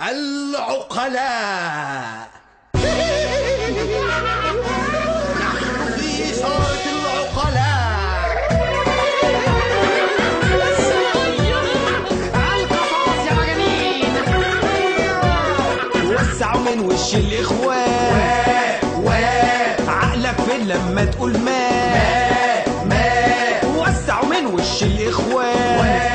العقلاء. نحن في إثارة العقلاء. القصص يا مجانين. وسعوا من وش الإخوان. عقلك فين لما تقول ما وسعوا من وش الإخوان.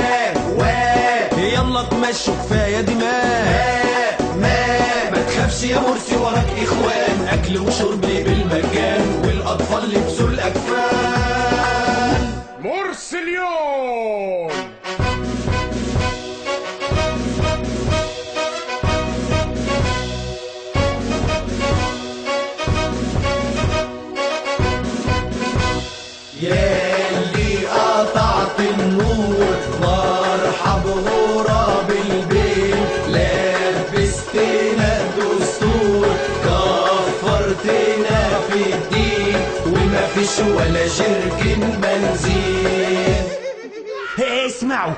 يلا تمشوا كفاية دماء ما تخافش يا مرسي وراك إخوان. أكل وشرب بالمجان والأطفال لبسوا الأكفان. مرسي اليوم. ياللي قطعت النور مرحب غراب البيت. لبستنا الدستور كفرتنا في الدين وما فيش ولا جركن بنزين. اسمعوا،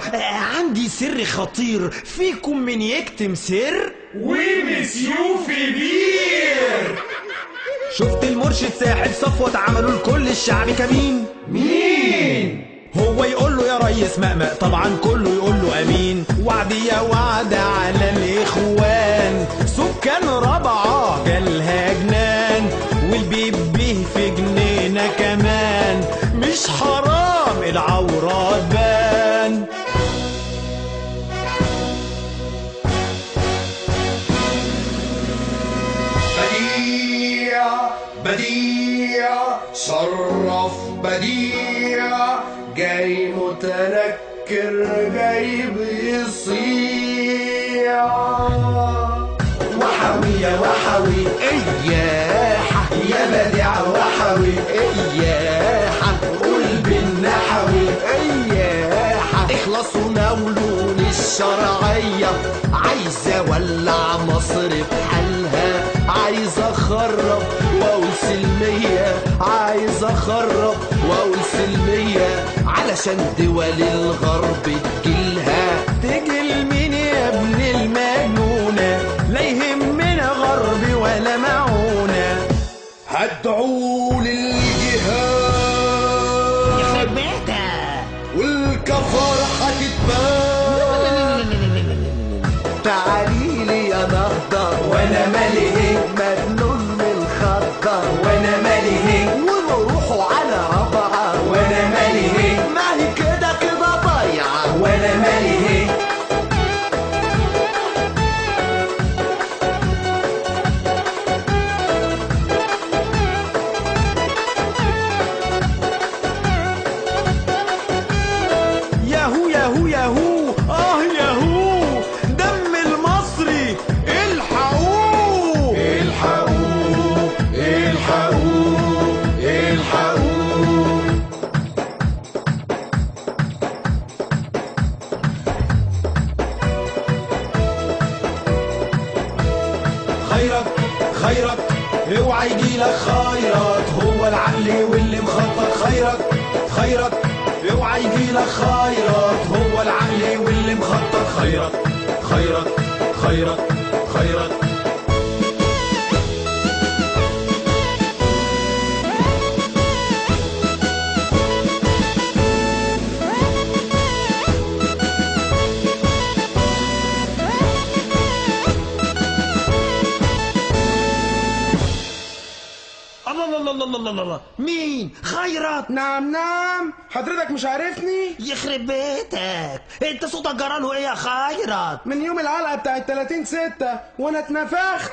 عندي سر خطير، فيكم من يكتم سر؟ ومسيو في بير. شفت المرشد ساحب صفوة عملوا لكل الشعب كمين. مين؟ هو يقول له يا ريس مقمق، طبعا كله يقول له امين. وعد يا وعد على الاخوان، سكان رابعه جالها جنان والبيب به في جنينه كمان. مش حرام العورات بان. بديع شرف بديع جاي متنكر جاي بيصيع. وحوي يا وحوي إياحة يا بديع وحوي إياحة. قول بالنحوي إياحة. اخلصوا ناولون الشرعية. عايزة ولع مصر بحالها. عايز اخرب واقول سلمية. عايز اخرب واقول سلمية علشان دول الغرب تجيلها. تجي لمين يا ابن المجنونة؟ لا يهمنا غرب ولا معونة. هدعوا للجهاد يخرب بيتك. والكفر هتتبان. تعالي لي يا نهضة وانا مالي هيك مجنون من الخضر. وانا مالي هيك ونروحوا على ربعة. وانا مالي هيك ما هي كده كده ضايعة. وانا مالي هيك. ياهو ياهو ياهو ياهو دم المصري الحقوه. الحقوه الحقوه الحقوه. خيرك خيرك اوعى يجيلك خيرات. هو العقل واللي مخطط. خيرك خيرك اوعى يجيلك خيرات. هو العقل واللي مخطط. خيرك خيرك خيرك خيرك. الله مين؟ خيرت. نعم حضرتك مش عارفني؟ يخرب بيتك، انت صوتك جراله ايه يا خيرت؟ من يوم العلقة بتاعت 30/6 وانا اتنفخت.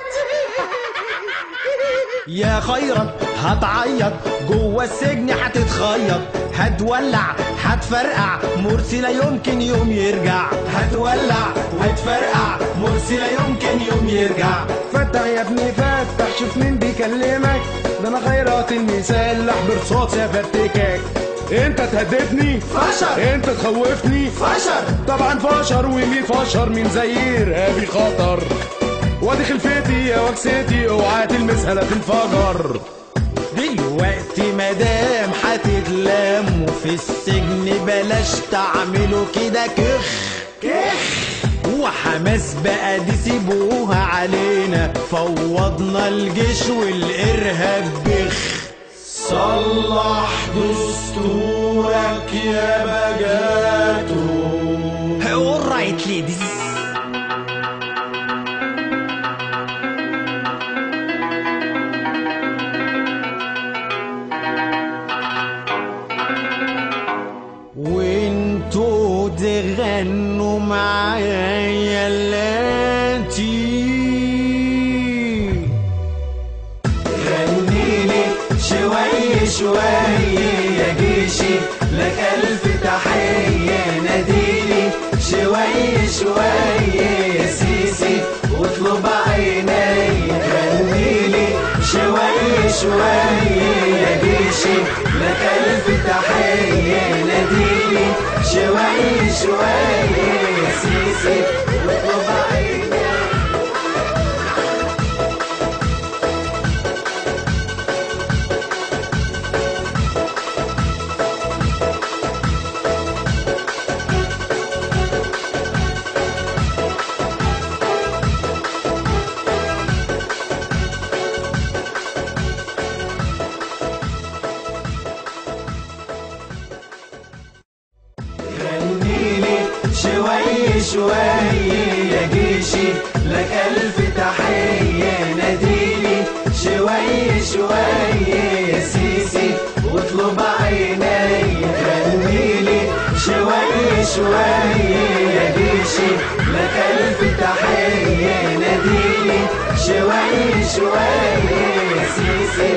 يا خيرت هتعيط جوه السجن، هتتخيط، هتولع هتفرقع، مرسي لا يمكن يوم يرجع. هتولع هتفرقع، مرسي لا يمكن يوم يرجع. فتح يا ابني فتح، شوف مين بيكلمك. ده انا خيرات المسلح برصاص يا فتكك. انت تهددني فشر، انت تخوفني فشر، طبعا فشر. ومين فشر؟ مين زي ارهابي خطر. وادي خلفتي يا وكستي، اوعى تلمسها لا تنفجر. دلوقتي مدام هتتلموا في السجن بلاش تعملوا كده كخ كخ. وحماس بقى دي سيبوها علينا، فوضنا الجيش والإرهاب بخ. صلح دستورك يا بجاتو. alright ladies. وانتوا تغنوا معايا اللاتي. غنيلي شوية شوية يا جيشي، لك ألف تحية. ناديلي شوية شوية يا سيسي واطلب عيني. غنيلي شوية شوية يا جيشي، لك ألف تحية. ناديلي شوية شوية يا سيسي واطلب عيني. شوية شوية يا جيشي، لك ألف تحية. ناديلي شوية شوية يا سيسي واطلب عيني. غنيلي شوية شوية يا جيشي، لك ألف تحية. ناديلي شوية شوية يا سيسي